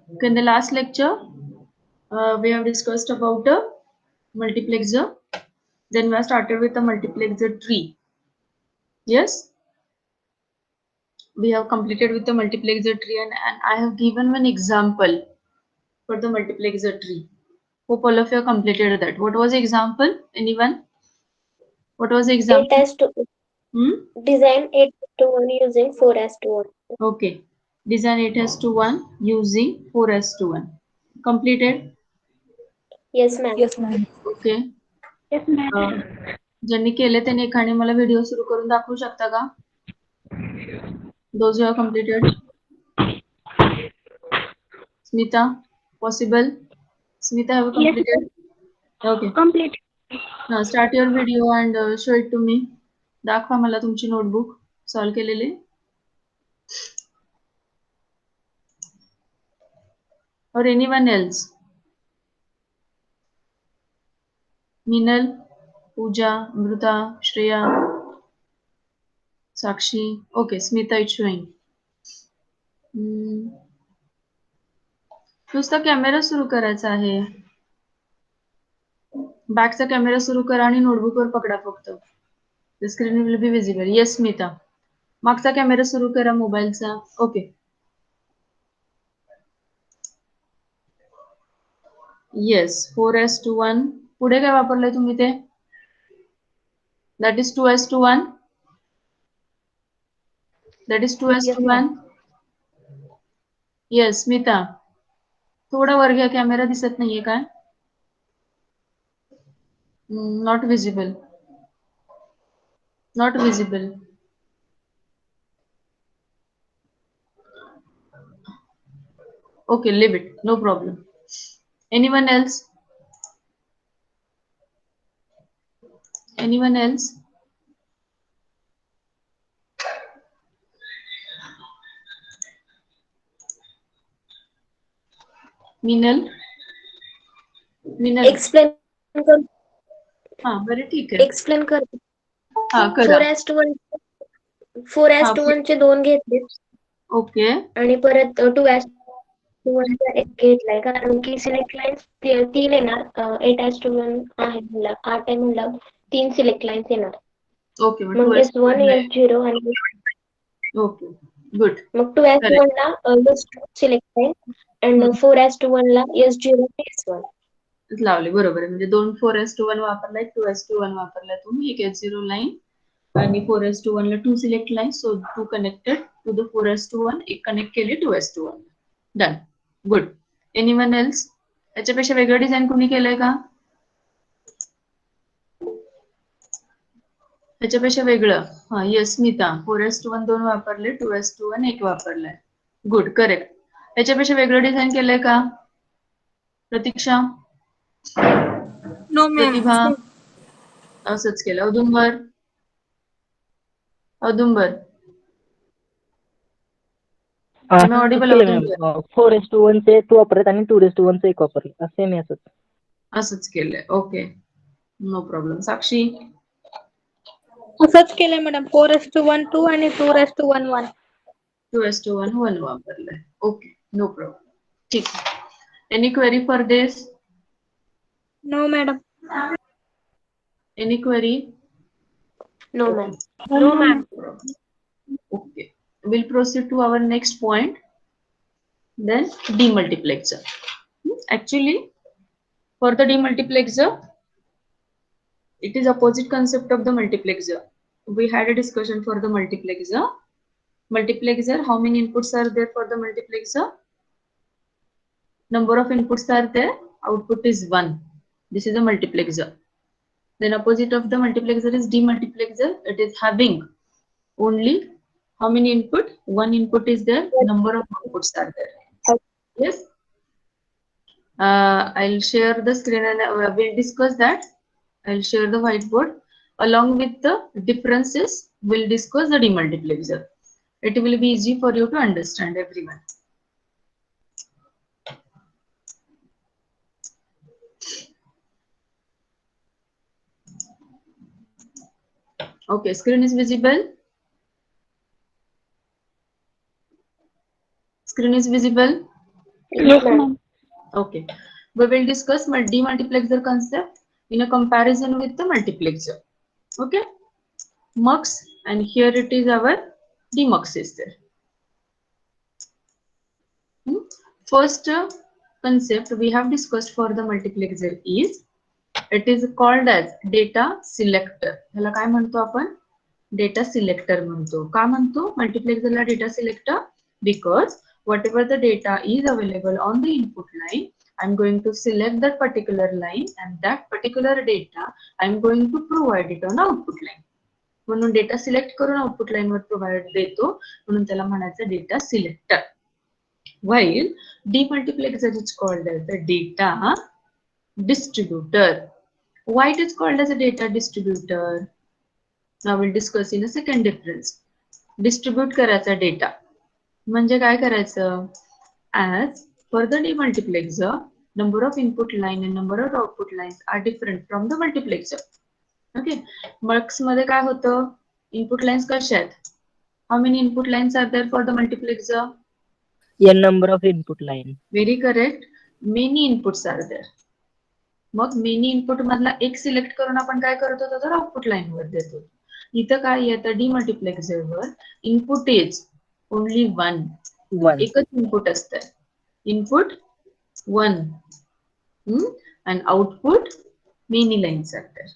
Okay, in the last lecture, we have discussed about a multiplexer. Then we have started with the multiplexer tree. Yes, we have completed with the multiplexer tree, and I have given one example for the multiplexer tree. Hope all of you have completed that. What was the example? Anyone? What was the 8 example? as to Hmm? design 8 to 1 using 4 as to 1. Okay. Design 8:1 using 4:1. Completed? Yes, ma'am. Yes, ma'am. Okay. Yes, ma'am. ज्यांनी केले त्यांनी एकाने मला video सुरू करून दाखवू शकता का? Those who have completed. Smita, possible? Smita, have you Yes, completed? Okay. complete. Now start your video and show it to me. दाखवा मला तुमची नोटबुक सॉल्व केलेली. Or anyone else? Minal, Pooja, Amruta, Shreya, Sakshi. Okay, Smita is showing. नुसता camera सुरू करायचा आहे. बॅकचा camera सुरू करा आणि नोटबुकवर पकडा फक्त. The screen will be visible. Yes, Smita. मागचा कॅमेरा सुरू करा मोबाईलचा. ओके. येस 4:1. पुढे काय वापरलंय तुम्ही ते? That is 2:1. That is Yes, ma'am. 2:1. Yes Smita. थोडा वर घ्या, कॅमेरा दिसत नाहीये काय? Not visible. Not visible. Okay, leave it. No problem. Anyone else? Anyone else? Minal? Minal. Explain कर हा बरं ठीक आहे. explain कर. हा 4 करा. as to 1 4 as हा to 1 चे 2 घेतले ओके. आणि परत 2 as to 1 चा एक घेतलाय कारण की सिलेक्ट लाईन्स 3 येणार 8 as to 1 आहे म्हणलं 8 आहे म्हणलं 3 सिलेक्ट लाईन्स येणार. ओके मग मग 2:1 S1 S0 आणि ओके गुड. मग 2 as to 1 ला S2 select line and 4 as to 1 ला S0 S1. लावले बरोबर आहे. म्हणजे 2 4:1 वापरलाय, 2:1 वापरलाय तुम्ही. एक S0 लाईन आणि 4:1 ला 2 select line. So 2 connected to the 4:1. एक कनेक्ट केली 2:1. डन. गुड. Anyone else? याच्यापेक्षा वेगळं डिझाईन कोणी केलंय का? ह्याच्यापेक्षा वेगळं? हा येस स्मिता. 4:1 2 वापरले, 2:1 1 वापरलाय. Good, correct. याच्यापेक्षा वेगळं डिझाईन केलंय का? प्रतीक्षा, No, ma'am. प्रतिभा, असंच केलं. औदुंबर, औदुंबर. Am I audible, केलं औदुंबर? मॅम 4:1 चे 2 वापरले आणि 2:1 चे 1 वापरले सेम असंच. असंच केलंय. Okay, no problem. साक्षी, असंच केलंय मॅडम 4:1 2 आणि 2:1 1. 2:1 1 वापरलंय. Okay, no problem. ठीक. Any query for this? No, madam. Any query? No Okay. ma'am. No, ma'am. Okay. We'll proceed to our next point. Then demultiplexer. Actually, for the demultiplexer, it is opposite concept of the multiplexer. We had a discussion for the multiplexer. Multiplexer, how many inputs are there for the multiplexer? Number of inputs are there. Output is 1. This is a multiplexer. Then opposite of the multiplexer is demultiplexer. It is having only how many input? One input is there. Number of outputs are there. Yes. I'll share the screen and we'll discuss that. I'll share the whiteboard. Along with the differences, we'll discuss the demultiplexer. It will be easy for you to understand, everyone. Okay, screen is visible. Screen is visible. Yes, ma'am. Okay. We will discuss demultiplexer concept in a comparison with the multiplexer. Okay. Mux, and here it is our DEMUX is there. Hmm. First concept we have discussed for the multiplexer is it is called as data selector. ह्याला काय म्हणतो आपण? Data selector म्हणतो. का म्हणतो multiplexerला data selector? Because whatever the data is available on the input line, I'm going to select that particular line and that particular data I'm going to provide it on output line. म्हणून data select करून output line वर provide देतो म्हणून त्याला म्हणायचं data selector. While demultiplexer is called as the data distributor. Why it is called as a data distributor? Now we'll discuss in a second difference. Distribute करायचा data. म्हणजे काय करायचं? As for the demultiplexer, number of input line and number of output lines are different from the multiplexer. Okay. Mux मध्ये काय होतं? Input lines कशा आहेत? How many input lines are there for the multiplexer? N number of input line. Very correct. Many inputs are there. Mug many input मधला एक select करून आपण काय करत होतो तर आउटपुट लाईन वर देतो. इथं काय येतं demultiplexer were input is only one. One. एकच इनपुट असतं. Input one and output many lines are there.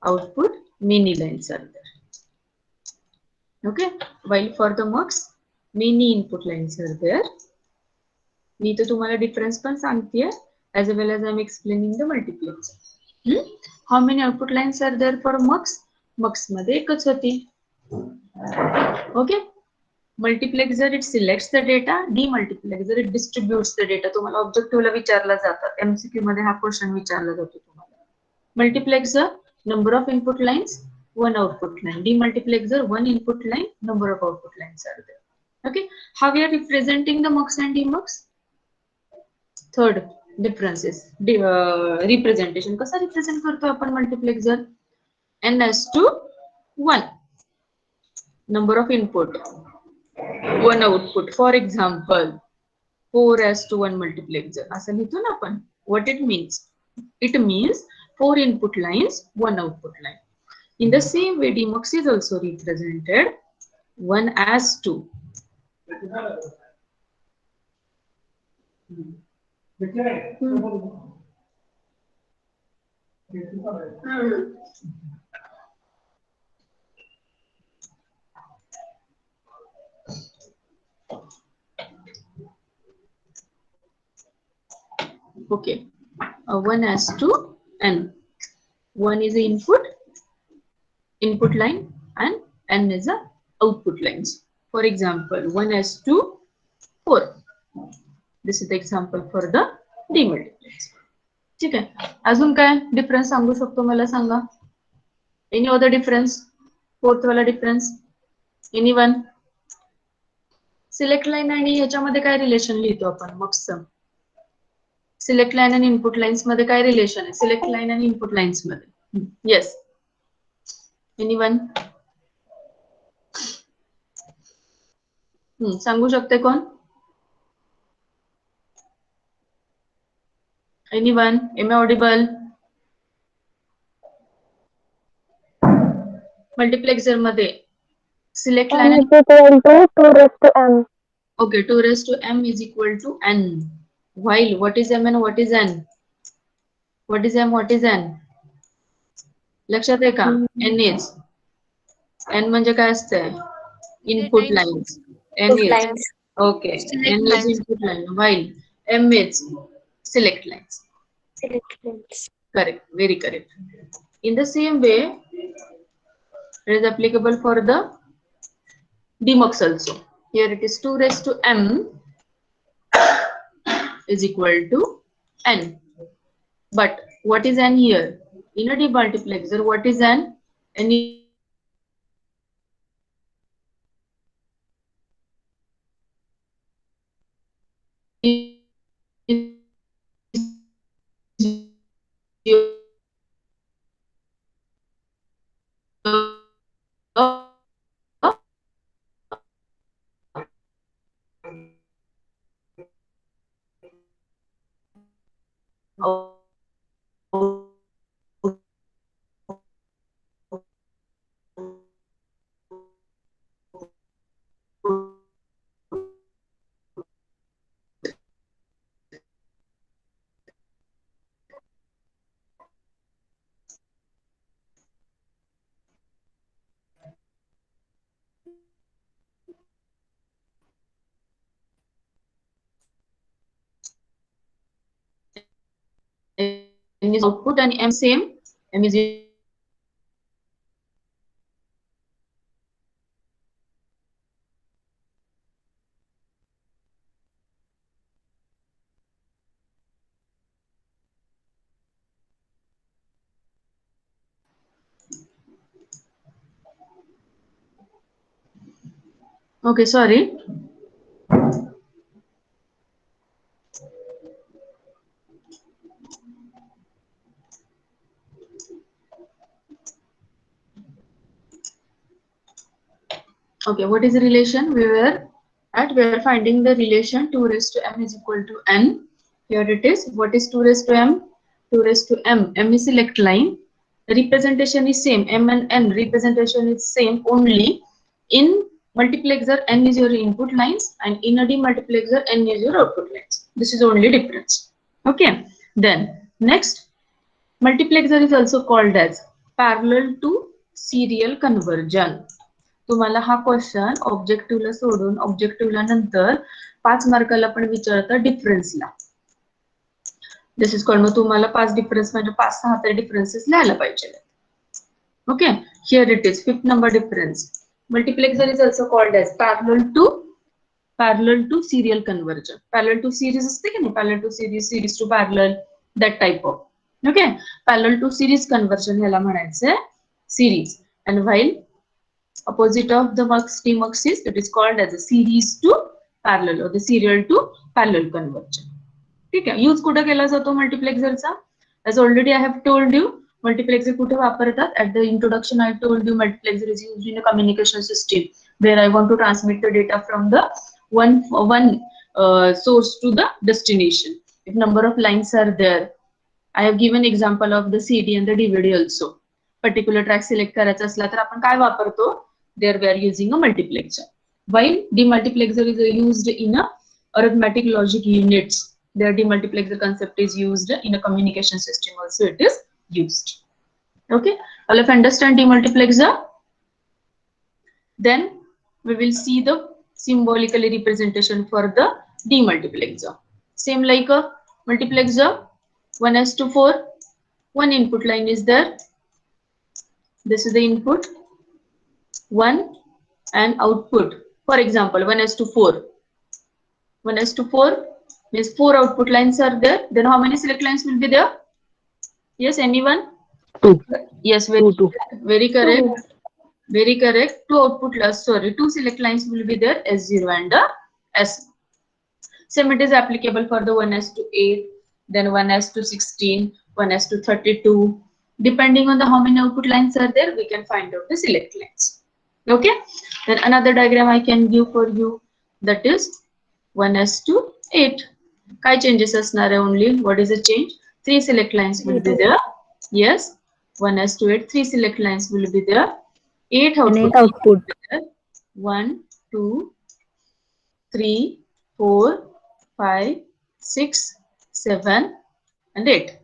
Output many lines are there. Okay. While for the mux many input lines are there. मी तर तुम्हाला difference पण सांगतेय as well as I'm explaining the multiplexer. How many output lines are there for mux? Mux मध्ये एकच होती. Okay. Multiplexer it selects the data, demultiplexer it distributes the data. तुम्हाला ऑब्जेक्टिव्हला विचारला जातात. MCQ मध्ये हा क्वेश्चन विचारला जातो तुम्हाला. Multiplexer number of input lines, one output line. Demultiplexer one input line, number of output lines are there. Okay. How we are representing the mux and demux? Third difference is representation. कसा represent करतो आपण multiplexer? N as to 1 number of input, one output. For example, 4 as to 1 multiplexer. असं लिहितो ना आपण. What it means? It means 4 input lines, one output line. In the same way, DEMUX is also represented 1 as 2. Okay, 1 as to n. 1 is the input line and n is the output lines. For example, 1 as to 4. This is the example for the demultiplexer. ठीक आहे. अजून काय difference सांगू शकतो मला सांगा. Any other difference? Fourth वाला difference any one? Select line आणि ह्याच्यामध्ये काय रिलेशन लिहितो आपण मगचं? सिलेक्ट लाईन आणि इनपुट लाईन्स मध्ये काय रिलेशन आहे? सिलेक्ट लाईन आणि इनपुट लाईन्स मध्ये. येस. Any one? सांगू शकते कोण? Anyone? Am I audible? Multiplexer मध्ये select line. N is equal to 2 raised to m. Okay, 2 raised to m is equal to n. While what is m and what is n? What is m? What is n? लक्षात आहे का? n is. n म्हणजे काय असतंय? Input lines. n Input is. lines. Okay. n is input line. While m is select lines. Select lines. Correct. Very correct. In the same way, it is applicable for the DEMUX also. Here it is 2 raised to m is equal to n. But what is n here? In a demultiplexer, what is n? n N is output and M same. M is okay, sorry. Okay, what is the relation? We are finding the relation 2 raised to m is equal to n. Here it is. What is 2 raised to m? 2 raised to m. M is select line. Representation is same. M and n representation is same only in multiplexer n is your input lines and in a demultiplexer n is your output lines. This is only difference. Okay. Then next, multiplexer is also called as parallel to serial conversion. तुम्हाला हा question ऑब्जेक्टिव्हला सोडून ऑब्जेक्टिव्हला नंतर 5 मार्काला पण विचारतं डिफरन्सला. This is called. मग तुम्हाला 5 डिफरन्स म्हणजे 5-6 तरी डिफरन्सेस लिहायला पाहिजे. Okay, here it is 5th number difference. Multiplexer is also called as parallel to serial conversion. Parallel to series असते की नाही, parallel to series, series to parallel, that type of. Okay, parallel to series conversion ह्याला म्हणायचं series. And while opposite of the DEMUX is, it is called as a series to parallel or the serial to parallel conversion. ठीक आहे. Use कुठे केला जातो मल्टिप्लेक्सरचा? As already I have told you, multiplexer कुठे वापरतात? At the introduction I told you multiplexer is used in a communication system where I want to transmit the data from the one source to the destination. If number of lines are there, I have given example of the CD and the DVD also. Particular track select करायचा असला तर आपण काय वापरतो? There we are using a multiplexer. While demultiplexer is used in a arithmetic logic units, their demultiplexer concept is used in a communication system also it is used. Okay, all of understand demultiplexer. Then we will see the symbolically representation for the demultiplexer. Same like a multiplexer, 1:4, one input line is there. This is the input 1 and output. For example, 1:4. 1:4 means 4 output lines are there. Then how many select lines will be there? Yes, anyone? 2. Yes, very correct. Very correct. 2 output lines, sorry, 2 select lines will be there, S0 and S. Same it is applicable for the 1:8, then 1:16, 1:32. Depending on the how many output lines are there, we can find out the select lines. Okay. Then another diagram I can give for you, that is 1:8. Kai changes asnare only. What is the change? 3 select lines will be there. Yes. 1:8. 3 select lines will be there. 8 output. 1, 2, 3, 4, 5, 6, 7, and 8.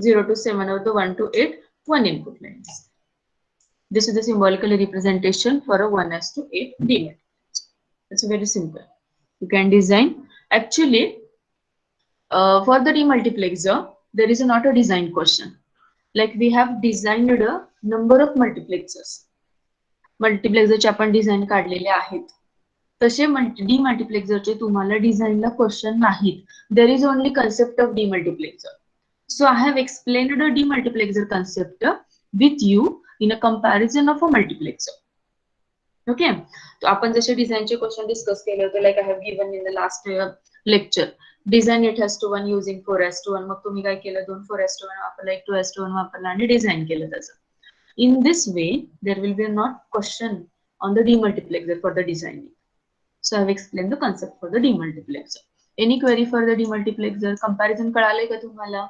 0 to 7 or the 1 to 8, 1 input lines. This is the symbolical representation for a 1:8 DEMUX. It's very simple. You can design. Actually, for the demultiplexer, there is not a design question. Like we have designed a number of multiplexers. मल्टिप्लेक्सरचे आपण design काढलेले आहेत. तसे डीमल्टिप्लेक्सरचे तुम्हाला डिझाईनला question नाहीत. There is only concept of demultiplexer. So I have explained the demultiplexer concept with you in a comparison of a multiplexer. Okay. So आपण जसे डिझाईनचे question discuss केले होते, like I have given in the last lecture. Design 8:1 using 4:1. मग तुम्ही काय केलं? 2 4:1 वापरला, 1 2:1 वापरला आणि डिझाईन केलं त्याचं. In this way, there will be not question on the demultiplexer for the designing. So I have explained the concept for the demultiplexer. Any query for the demultiplexer? Comparison कळालंय का तुम्हाला?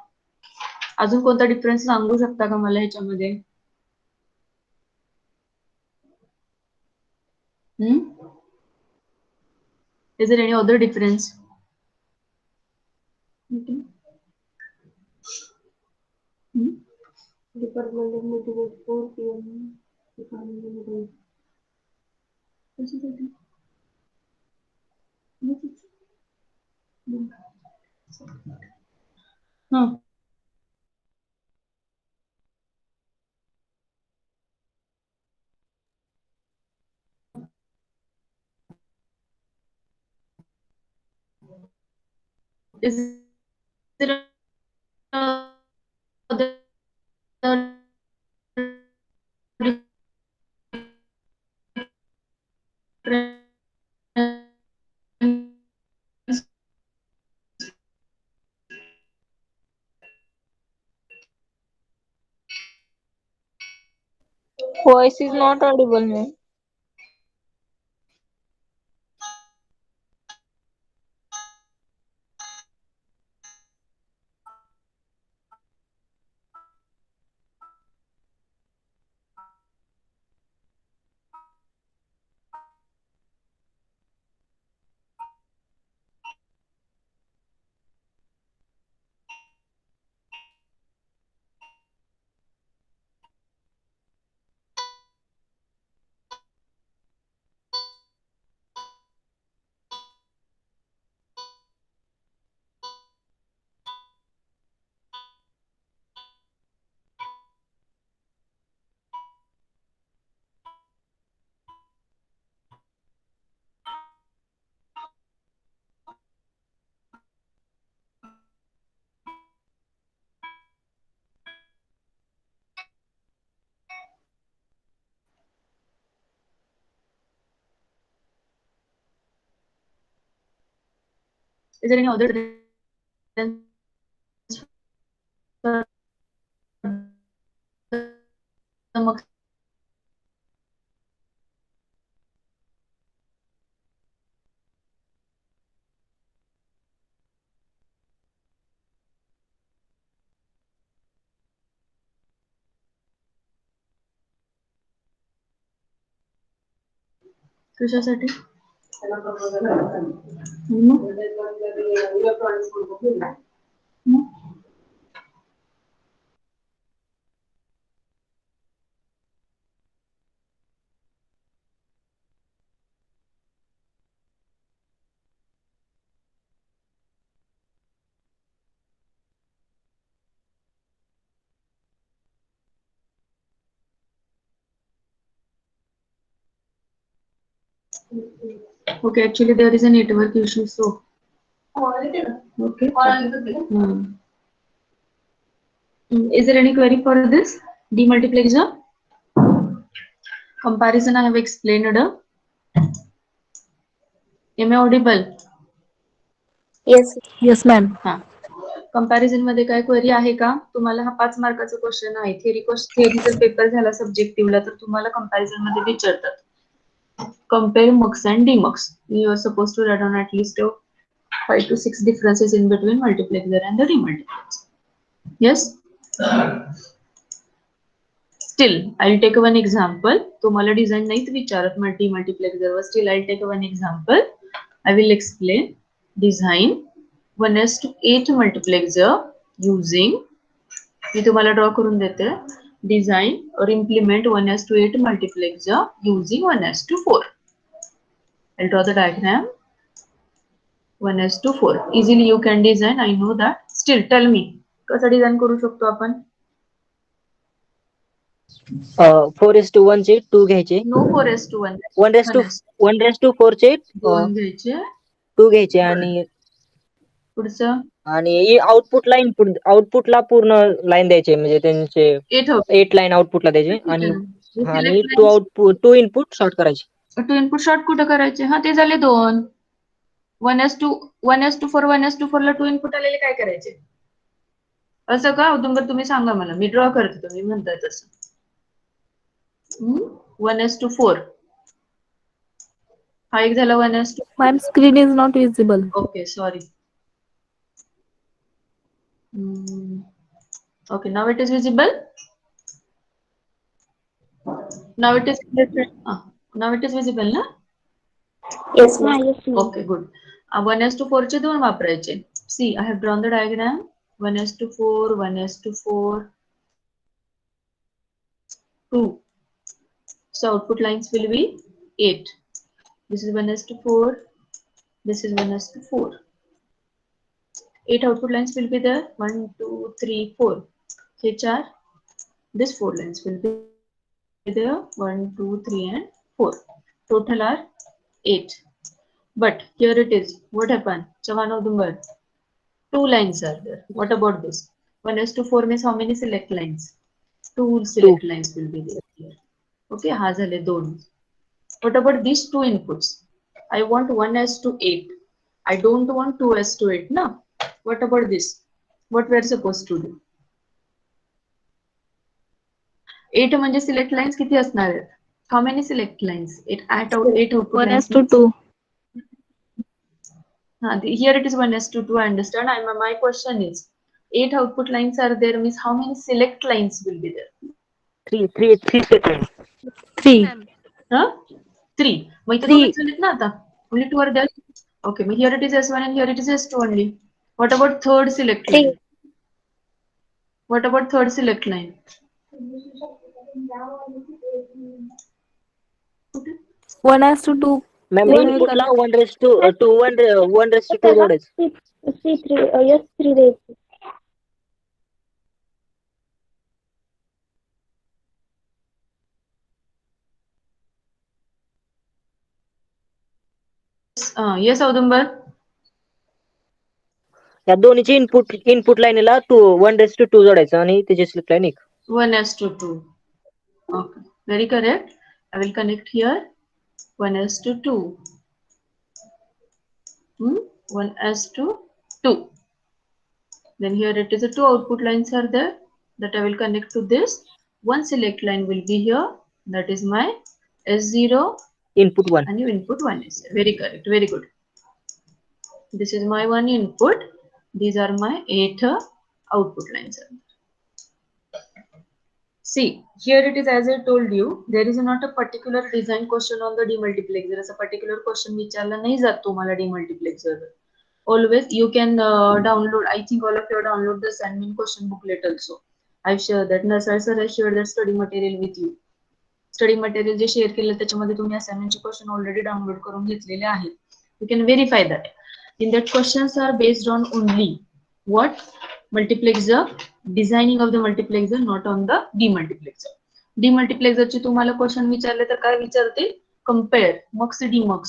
अजून कोणता डिफरन्स सांगू शकता का मला ह्याच्यामध्ये? Is there any other difference? Okay. Is there other difference? Voice is not audible, ma'am. Is there any other difference for the mux? कशासाठी? Okay, actually there is a network issue, so okay. Is there any query for this demultiplexer? Comparison I have explained. Am I audible? Yes. Yes, ma'am. हा. Comparison मध्ये काय query आहे का? तुम्हाला हा 5 मार्काचा question आहे. Theory जर पेपर झाला सब्जेक्टिव्हला तर तुम्हाला कंपॅरिझन मध्ये विचारतात. Compare mux and demux. You are supposed to write down at least 5 to 6 differences in between multiplexer and the demultiplexer. Yes. Still, I'll take one example. तुम्हाला डिझाईन नाहीत विचारत multiplexer were. Still, I'll take one example. I will explain. Design 1:8 multiplexer using. मी तुम्हाला draw करून देते. Design or implement 1:8 multiplexer using 1:4. I'll draw the diagram. 1:4. Easily you can design. I know that. Still, tell me. कसं design करू शकतो आपण? 4:1 चे 2 घ्यायचे. No 4:1. 1:4 चे 2 घ्यायचे. 2 घ्यायचे आणि पुढचं आउटपुटला पूर्ण लाईन द्यायचे म्हणजे त्यांचे 8 लाईन आउटपुटला द्यायचे आणि 2 इनपुट शॉर्ट करायचे. 2 इनपुट शॉर्ट कुठं करायचे? हा ते झाले 2. 1:4 ला 2 इनपुट आलेले काय करायचे? असं का औदुंबर तुम्ही सांगा मला. मी ड्रॉ करते तुम्ही म्हणताय तसं. 1:4. हा एक झाला 1:4. Ma'am, screen is not visible. Okay, sorry. Okay, now it is visible. Now it is now it is visible, na? Yes, ma'am. Okay, good. 1:4 चे 2 वापरायचे. See, I have drawn the diagram. 1:4, 1:4, 2. So output lines will be 8. This is 1:4. This is 1:4. 8 output lines will be there. 1, 2, 3, 4. Okay, 4. This 4 lines will be there. 1, 2, 3, and 4. Total are 8. But here it is. What happened? Chavan Udumbar. 2 lines are there. What about this? 1:4 means how many select lines? 2 2. select lines will be there here. Okay, हा झाले 2. What about these 2 inputs? I want 1:8. I don't want 2:8 ना. What about this? What we are supposed to do? 8 म्हणजे select lines किती असणार आहेत? How many select lines? 8 output lines means 1:2. here it is 1:2. I understand. My question is 8 output lines are there means how many select lines will be there? 3 seconds. 3. Huh? 3. मग इथे 2 झालेत ना आता. Only 2 are there. Okay, here it is S1 and here it is S2 only. What about third select line? What about third select line? 1:2. Ma'am इनपुटला 1:2 जोडायचं. C3 S3 द्यायचं. Yes, Audumbar. या दोन्हीची input लाईनला 1:2 जोडायचं आणि त्याची slip line 1. 1:2. Okay, very correct. I will connect here 1:2. 1:2. Then here it is a 2 output lines are there that I will connect to this. One select line will be here. That is my S0 Input 1. and your input 1 is there. Very correct. Very good. This is my 1 input. These are my 8 output lines. See, here it is as I told you, there is not a particular design question on the demultiplexer. As a particular question विचारला नाही जात तुम्हाला demultiplexer. Always you can download. I think all of you download the assignment question booklet also. I share that. Nasar sir I shared that study material with you. Study material J share केलं त्याच्यामध्ये तुम्ही assignment question already download करून घेतलेले आहेत. You can verify that. In that questions are based on only what? Multiplexer, designing of the multiplexer, not on the demultiplexer. Demultiplexer चे तुम्हाला question विचारले तर काय विचारते? Compare mux demux.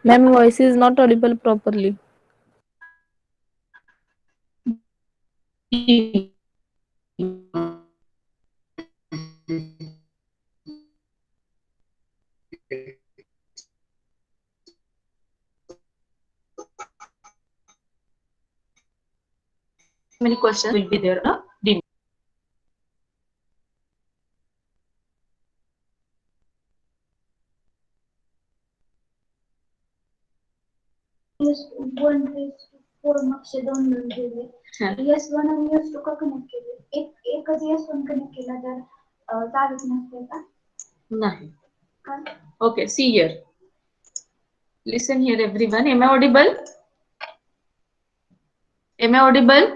Ma'am, voice is not audible properly. Many questions will be there. मागचे 2 दिले. S1 आणि S2 का कनेक्ट केले? एकच S1 कनेक्ट केला तर चालत नसते का? नाही. Okay, see here. Listen here, everyone. Am I audible? Am I audible?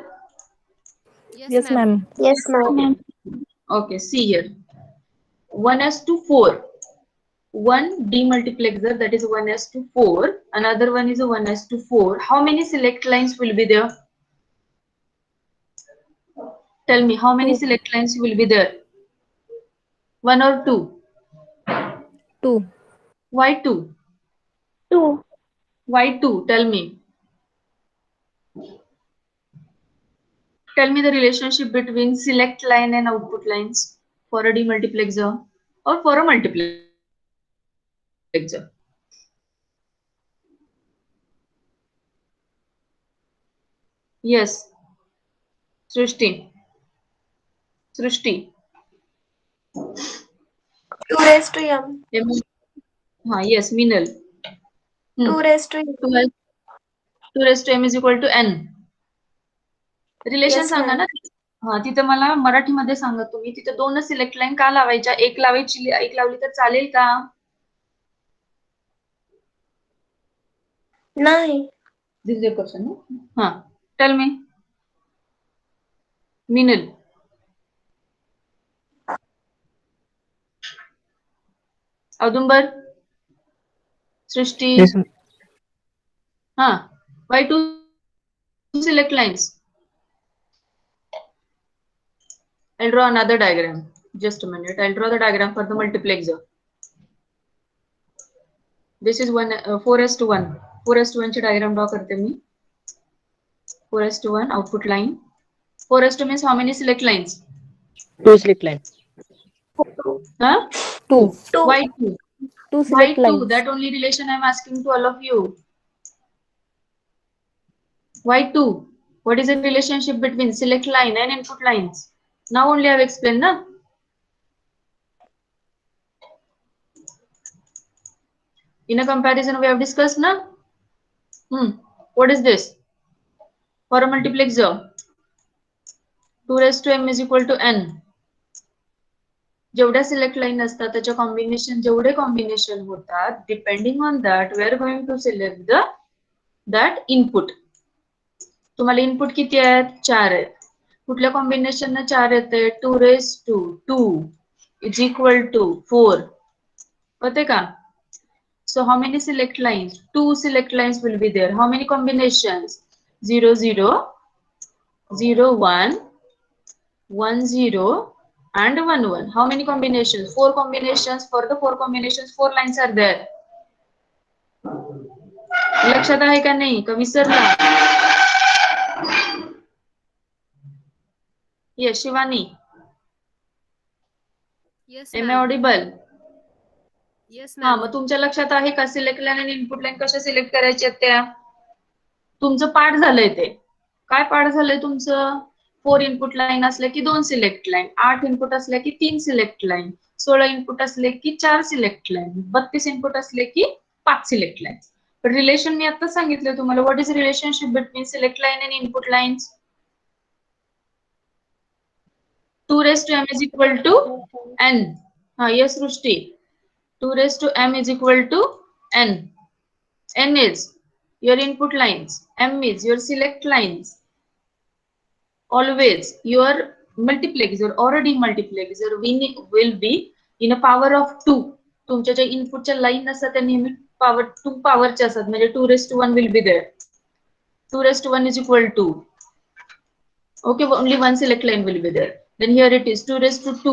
Yes, ma'am. Yes, ma'am. Okay, see here. 1:4. One demultiplexer, that is 1:4. Another one is a 1:4. How many select lines will be there? Tell me, how many select lines will be there? 1 or 2? 2. Why 2? 2. Why 2? Tell me. Tell me the relationship between select line and output lines for a demultiplexer or for a multiplexer. Yes. Srishti. 2 raised to m. Yes, Minal. 2 raised to m. 2 raised to m is equal to n. Relation Yes, Sanga ma'am. ना. तिथे मला मराठीमध्ये सांगा तुम्ही तिथे 2 select line का लावायच्या? एक लावायची, एक लावली तर चालेल का? नाही. This is your question. Tell me. मिनल, औदुंबर, सृष्टी. Yes, हाँ, why to select lines? I'll draw another diagram. Just a minute. I'll draw the diagram for the multiplexer. This is 4:1. 4:1 ची diagram draw करते मी. 4:1 output line. 4:2 means how many select lines? 2 select line. Huh? 2. Why 2? 2 Why select 2? lines. That only relation I'm asking to all of you. Why 2? What is the relationship between select line and input lines? Now only I've explained, na? In a comparison, we have discussed, na? What is this? For a multiplexer, 2 raised to m is equal to n. जेवढ्या select line असतात त्याच्या combination जेवढे combination होतात depending on that we are going to select the that input. तुम्हाला input किती आहेत? 4 आहेत. कुठल्या कॉम्बिनेशन 4 येते? 2 raise to 2 is equal to 4. होते का? So how many select lines? 2 select lines will be there. How many combinations? 0 0 0 1 1 0 and 1 1. How many combinations? 4 combinations. For the 4 combinations 4 lines are there. लक्षात आहे का नाही? का विसरला? Yes, Shivani. Yes, Am I ma'am. audible? Yes, हा, ma'am. मग तुमच्या लक्षात आहे का सिलेक्ट लाईन आणि इनपुट लाईन कशा सिलेक्ट करायच्या त्या? तुमचं पाठ झालंय ते. काय पाठ झालंय तुमचं? 4 इनपुट लाईन असले की 2 सिलेक्ट लाईन, 8 इनपुट असले की 3 सिलेक्ट लाईन, 16 इनपुट असले की 4 सिलेक्ट लाईन, 32 इनपुट असले की 5 सिलेक्ट लाईन. पण रिलेशन मी आता सांगितलं तुम्हाला. What is relationship between select line आणि input lines? 2 raised to m is equal to n. Yes, Rushti. 2 raised to m is equal to n. N is your input lines. M is your select lines. Always your multiplexer or a demultiplexer will be in a power of 2. तुमच्या ज्या इनपुटच्या line असतात त्या नेहमी power 2 पॉवरच्या असतात. म्हणजे 2 raised to 1 will be there. 2 raised to 1 is equal to. Okay, only one select line will be there. Then here it is 2 raised to 2.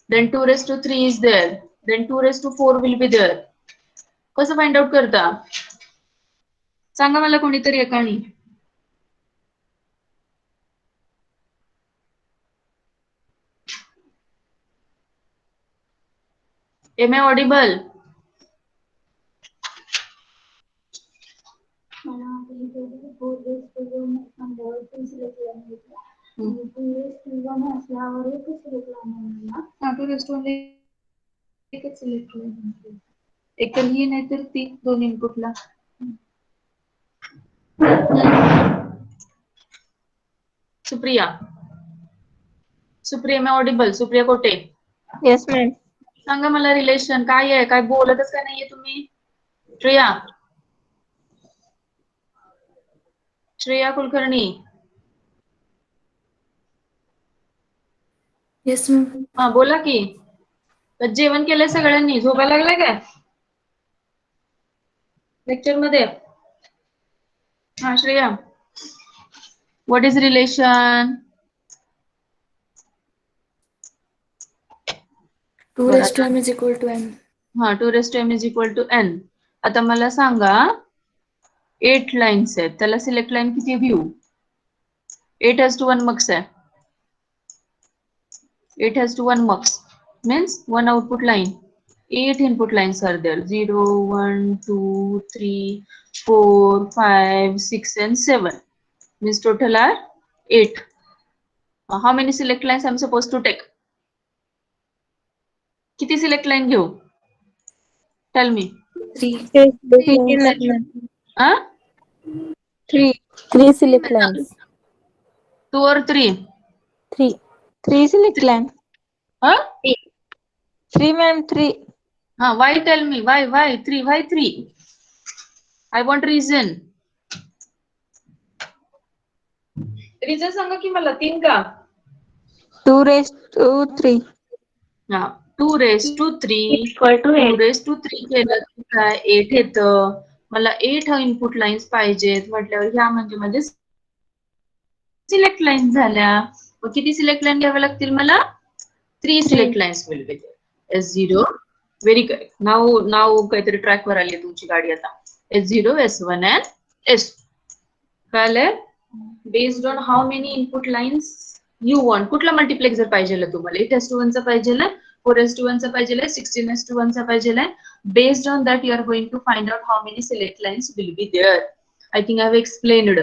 Then 2 raised to 3 is there. Then 2 raised to 4 will be there. कसं find out करता? सांगा मला कोणीतरी एकानी. Am I audible? एक तर ही नाही तर ती 2 इनपुटला. सुप्रिया. सुप्रिया, मैं ऑडिबल? सुप्रिया कोटे. Yes ma'am. सांगा मला रिलेशन काय आहे? काय बोलतच का नाहीये तुम्ही? श्रेया. श्रेया कुलकर्णी. Yes, ma'am. हा, बोला की. तर जेवण केलंय सगळ्यांनी? झोपायला लागलाय काय लेक्चर मध्ये? हा, Shreya. What is relation? 2 raised to m is equal to n. हा, 2 raised to m is equal to n. आता मला सांगा 8 लाईन्स आहेत. त्याला सिलेक्ट लाईन किती घेऊ? 8 has to 1 mux आहे. 8 has to 1 mux means 1 output line. 8 input lines are there. 0, 1, 2, 3, 4, 5, 6 and 7. Means total are 8. How many select lines I'm supposed to take? किती select line घेऊ? Tell me. 3. 3 ma'am. Huh? 3 select lines. 2 or 3? 3. 3 select line. Huh? 3 ma'am. 3. Why? Tell me. Why 3? Why 3? I want reason. Reason सांगा की मला. 3 का? 2 raised to 3. हा 2 raised to 3 equal to 8. 2 raised to 3 केलं की काय 8 येतं. मला 8 इनपुट लाईन्स पाहिजेत म्हटल्यावर ह्या म्हणजे माझे सिलेक्ट लाईन झाल्या. मग किती सिलेक्ट लाईन घ्याव्या लागतील मला 3 select lines will be S0 very correct. नाव काहीतरी ट्रॅक वर आली तुमची गाडी आता. S0 S1 and S2 कळलं. Based on how many input lines you want. कुठला मल्टिप्लेक्सर पाहिजे तुम्हाला 8:1 चा पाहिजे 4:1 चा पाहिजे 16:1 चा पाहिजे. Based on that you are going to find out how many select lines will be there. I think I have explained.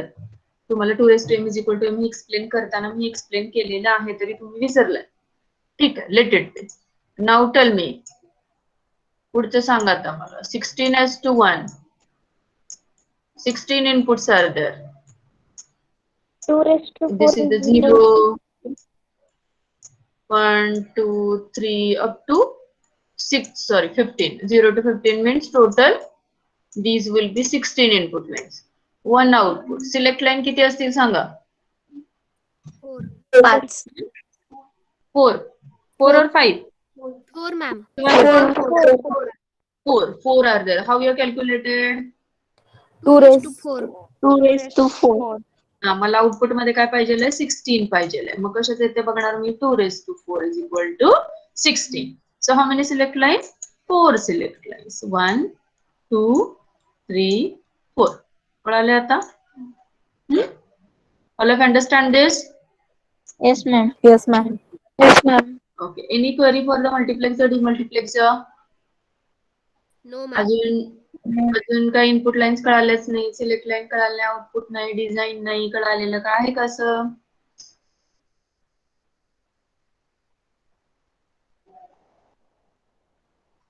तुम्हाला 2m is equal to m explain करताना मी एक्सप्लेन केलेलं आहे तरी तुम्ही विसरलाय. ठीक आहे. Let it be. Now tell me पुढचं सांगा आता मला. 16:1 16 inputs are there. 2 raised to 4 This is the is 0, 0. 1, 2, 3 up to 15. 0 to 15 means total. These will be 16 input lines. One output. Select line किती असतील सांगा. 4. 5. 4. 4 or 5? 4 ma'am. 4 are there. How you have calculated? 2 raised to 4. 2 raised to 4. मला output मध्ये काय पाहिजे 16 पाहिजे. मग कशात येते बघणार मी. 2 raised to 4 is equal to 16. So how many select lines? 4 select lines. 1, 2, 3, 4. कळाले आता? All of understand this? Yes, ma'am. Yes, ma'am. Yes, ma'am. Okay. Any query for the multiplexer, demultiplexer? No ma'am. अजून काही input lines कळाल्याच नाही. Select line कळाल्या, output नाही, design नाही कळालेलं काय आहे कसं.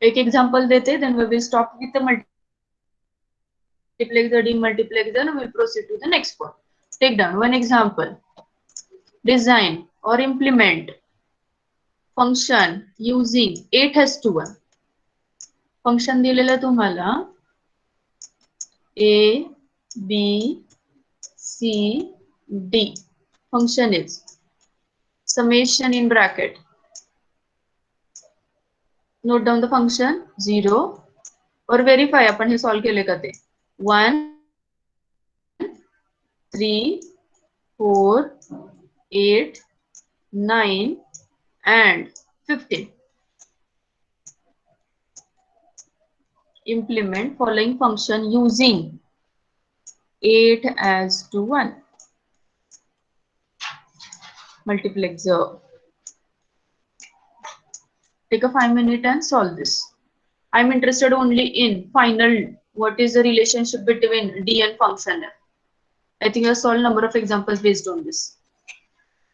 एक एक्झाम्पल देते. then we will stop with the multiplexer, demultiplexer and we'll proceed to the next one. Take down one example. Design or implement function using 8:1. Function दिलेलं तुम्हाला A, B, C, D. Function is summation in bracket. Note down the function 0 or verify आपण हे solve केले का ते. 1, 3, 4, 8, 9 and 15. Implement following function using 8:1. Multiplexer. Take a 5 minute and solve this. I'm interested only in final. What is the relationship between D and function F? I think I've solved number of examples based on this.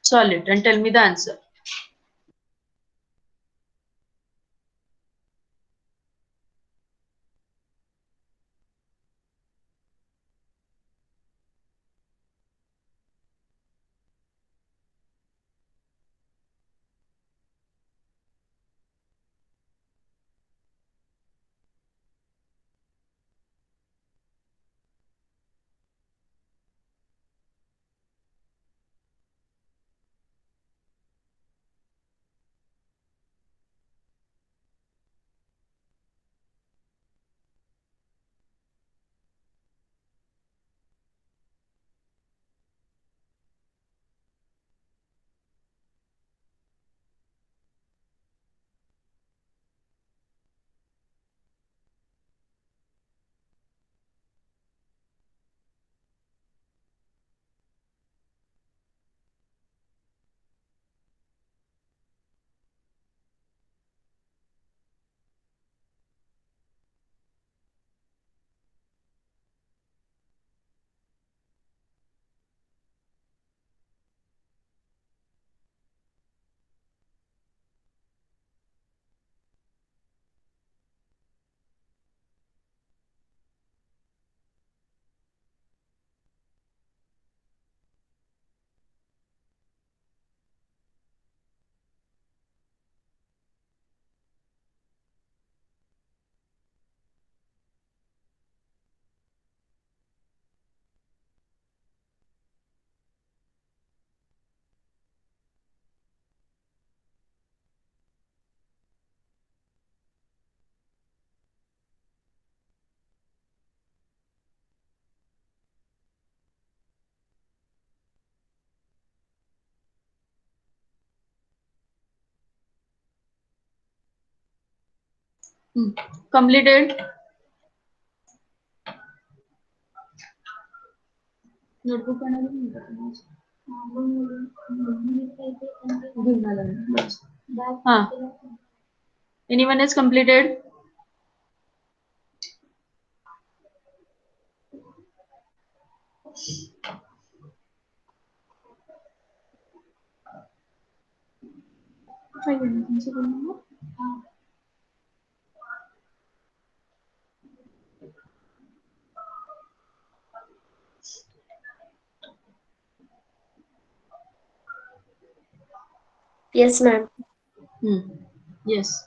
Solve it and tell me the answer. Completed. Notebook anyone has completed? Yes, ma'am. Yes.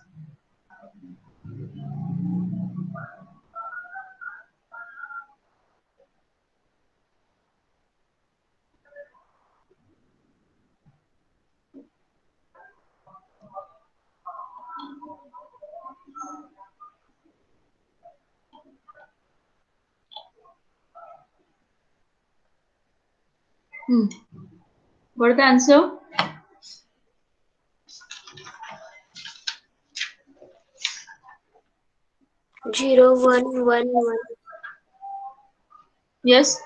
What the answer? Zero, one, one. Yes.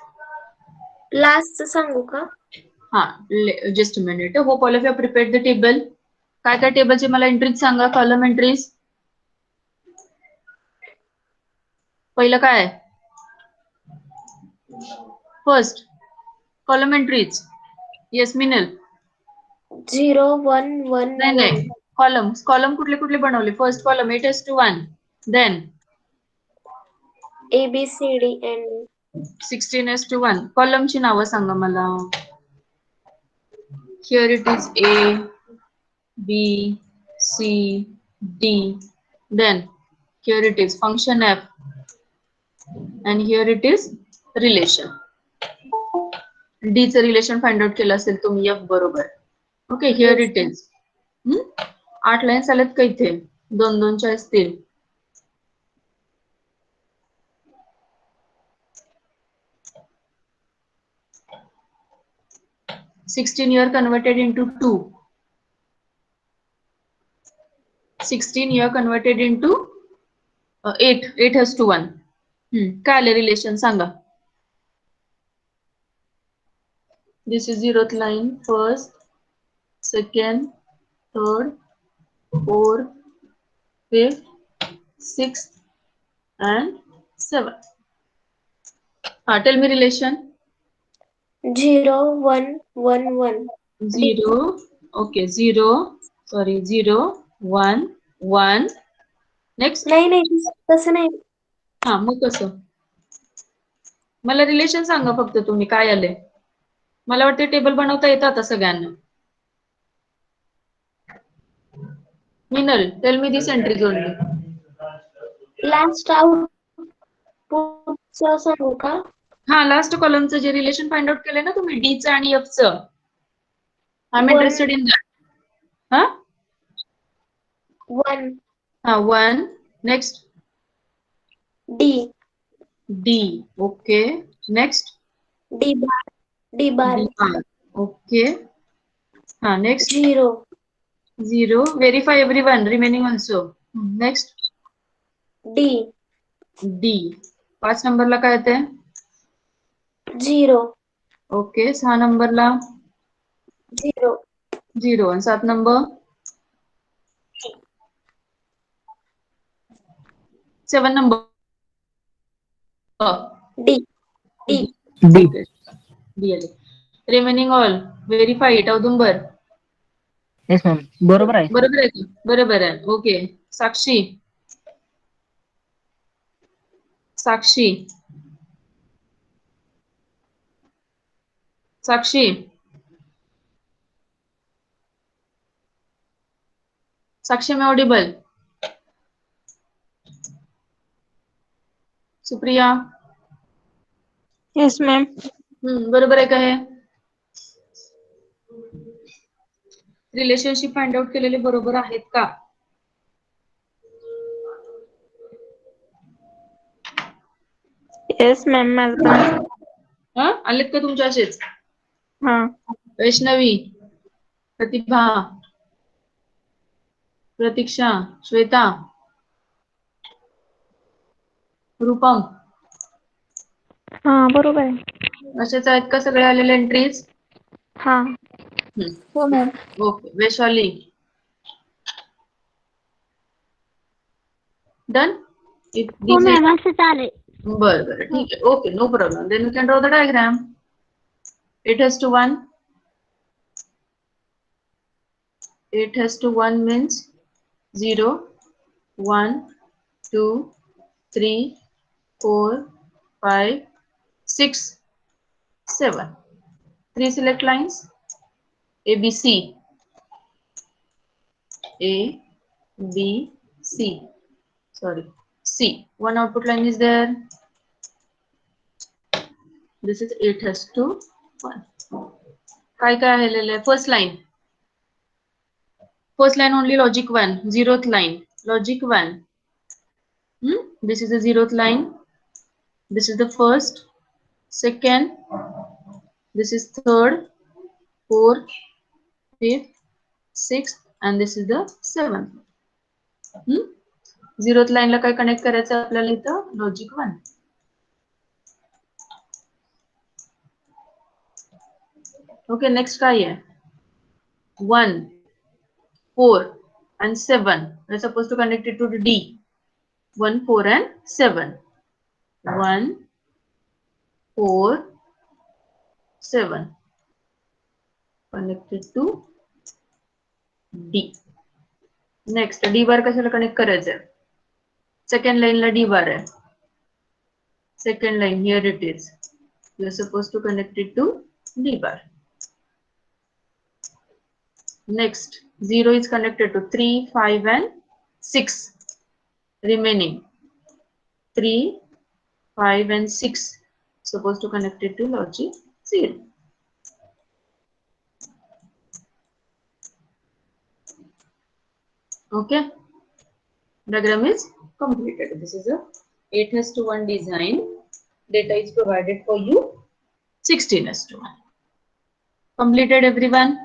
Last सांगू का? Just a minute. Hope all of you have prepared the table. काय काय टेबलचे मला entries सांगा, column entries. पहिलं काय आहे? First column entries. Yes मिनल. 0, 1, 1, नाही 1. नाही, कॉलम कुठले कुठले बनवले? First column 8:1. Then A, B, C, D and 16:1. कॉलमची नावं सांगा मला. Here it is A, B, C, D. Then here it is function F. And here it is relation. D चं रिलेशन फाइंड आउट केलं असेल तुम्ही F बरोबर. Okay, here it is. 8 lines आल्यात का इथे? 2-2च्या असतील. $16 here converted into 2. 16 here converted into 8. 8:1. काय आले relation Sanga. This is 0th line, first, second, third, fourth, fifth, sixth, and seventh. Tell me relation. 0, 1, 1, 1. 0. Okay, 0. Sorry, 0, 1, 1. Next. नाही तसं नाही. मग कसं? मला रिलेशन सांगा फक्त तुम्ही काय आले. मला वाटते टेबल बनवता येतं आता सगळ्यांना. Minal, tell me this entries only. Last आउटपुटचं सांगू का? लास्ट कॉलमचं जे रिलेशन फाइंड आउट केलंय ना तुम्ही डीचं आणि एफचं. I am interested in that. 1. 1. Next. D. D. Okay. Next. D bar. D bar. Okay. Next. 0. 0. Verify everyone remaining also. Next. D. D. 5 नंबरला काय येते? 0. ओके. 6 नंबरला 0. 0. आणि 7 number 7 number D. D. D आले. Remaining all verify it. Audumbar. Yes ma'am, बरोबर आहे. बरोबर आहे का? बरोबर आहे. ओके. साक्षी. साक्षी. साक्षी. साक्षी में ऑडिबल. सुप्रिया. Yes, ma'am. बरोबर आहे का हे? रिलेशनशिप फाइंड आउट केलेले बरोबर आहेत का? Yes, ma'am. माझं पण आलेत का तुमच्या असेच? वैष्णवी, प्रतिभा, प्रतीक्षा, श्वेता. रूपम हा बरोबर आहे. असेच आहेत का सगळे आलेले एंट्रीज? हा हो ma'am. Okay. Vaishali done? If हो दिस मॅम असं चालेल. बरं ठीक आहे. Okay, no problem. Then we can draw the diagram. 8:1. 8:1 means 0, 1, 2, 3, 4, 5, 6, 7. 3 select lines. A, B, C. A, B, C. Sorry, C. One output line is there. This is 8:1. काय काय आलेलं आहे? First line. First line only logic 1. 0th line. Logic 1. This is the 0th line. This is the first, second. This is third, fourth, fifth, sixth, and this is the 7th. 0th line ला काय connect करायचं आपल्याला इथं? Logic 1. Okay, next काय आहे? 1, 4 and 7. We're supposed to connect it to the D. 1, 4 and 7. 1, 4, 7. Connected to D. Next, D bar कशाला connect करायचं? Second line ला D bar आहे. Second line, here it is. You're supposed to connect it to D bar. Next, 0 is connected to 3, 5 and 6. Remaining 3, 5 and 6 supposed to connect it to logic 0. Okay, diagram is completed. This is a 8:1 design. Data is provided for you 16:1. Completed everyone?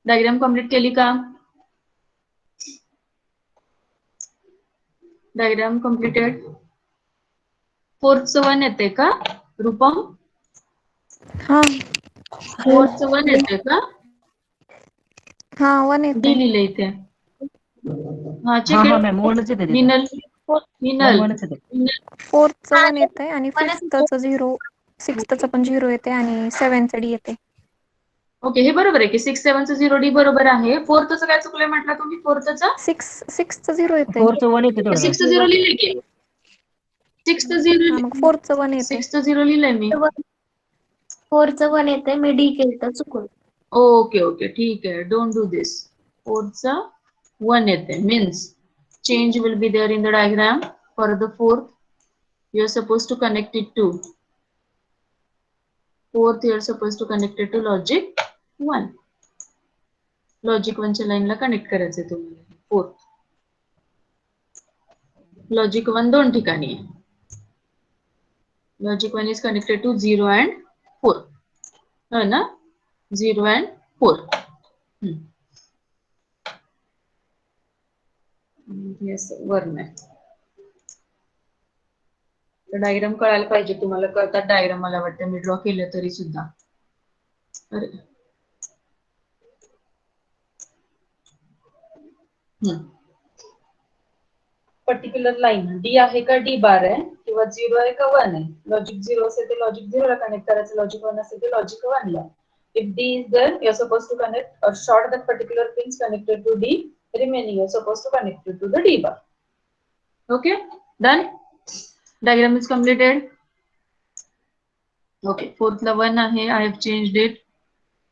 Diagram complete केली का? Diagram completed. 4th 1 येते का रूपम? हा 4th 1 येते का? हा 1 D येते. लिहिले इथे. हा हा check हा it. मॅम वनच येते तिथे. मिनल मॅम मिनल वनच येते. 4th हा 1 येते आणि 5thचं 0, 6thचं पण 0 येते आणि 7th D येते. ओके, हे बरोबर आहे की 6, 7 0 डी बरोबर आहे. 4th काय चुकलंय म्हटलं तुम्ही? 4th 6चं 0 येते. 4चं 1 येते तेवढं मॅम. 6 0 लिहिले की 6 0 हा मग 4चं 1 येते. 6 0 लिहिलंय मी. 4चं 1 येते, मी डी केलं चुकून. ओके ओके ठीक आहे. Don't do this. 4th 1 येते means change will be there in the diagram. For the 4th, you are supposed to connect it to 4th. You are supposed to connect it to logic 1. Logic 1 च्या लाईनला connect करायचंय तुम्हाला. 4th logic 1 दोन ठिकाणी आहे. Logic 1 is connected to 0 and 4. है ना? 0 and 4. Yes वरन आहे. तर डायग्राम कळायला पाहिजे तुम्हाला. कळतात डायग्राम मला वाटतं मी ड्रॉ केलं तरी सुद्धा. अरे पर्टिक्युलर लाईन डी आहे का डी बार आहे किंवा 0 आहे का 1 आहे? लॉजिक 0 असेल ते लॉजिक 0 ला कनेक्ट करायचं. लॉजिक 1 असेल ते लॉजिक 1 ला. If D is there, you're supposed to connect or short that particular pins connected to D. Remaining, you're supposed to connect it to the D bar. Okay, done. Diagram is completed. Okay, 4th ला 1 आहे. I have changed it.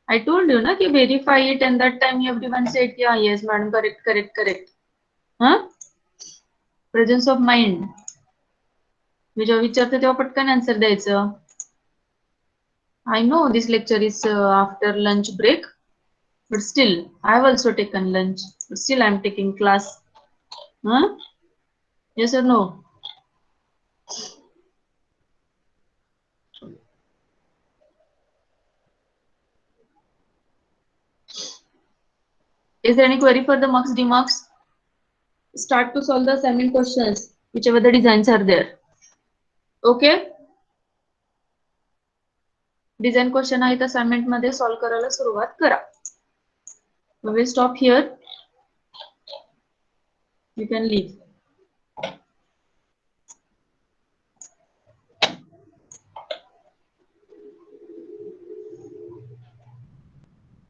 I told you ना की verify it and that time everyone said कि yes madam correct correct correct. huh? Presence of mind. मी जेव्हा विचारते तेव्हा पटकन answer द्यायचं. I know this lecture is after lunch break, but still I have also taken lunch. But still I am taking class. Huh? Yes or no? Is there any query for the MUX DEMUX? Start to solve the assignment questions. whichever the designs are there. Okay. Design question आहेत assignment मध्ये solve करायला सुरुवात करा. We will stop here. You can leave.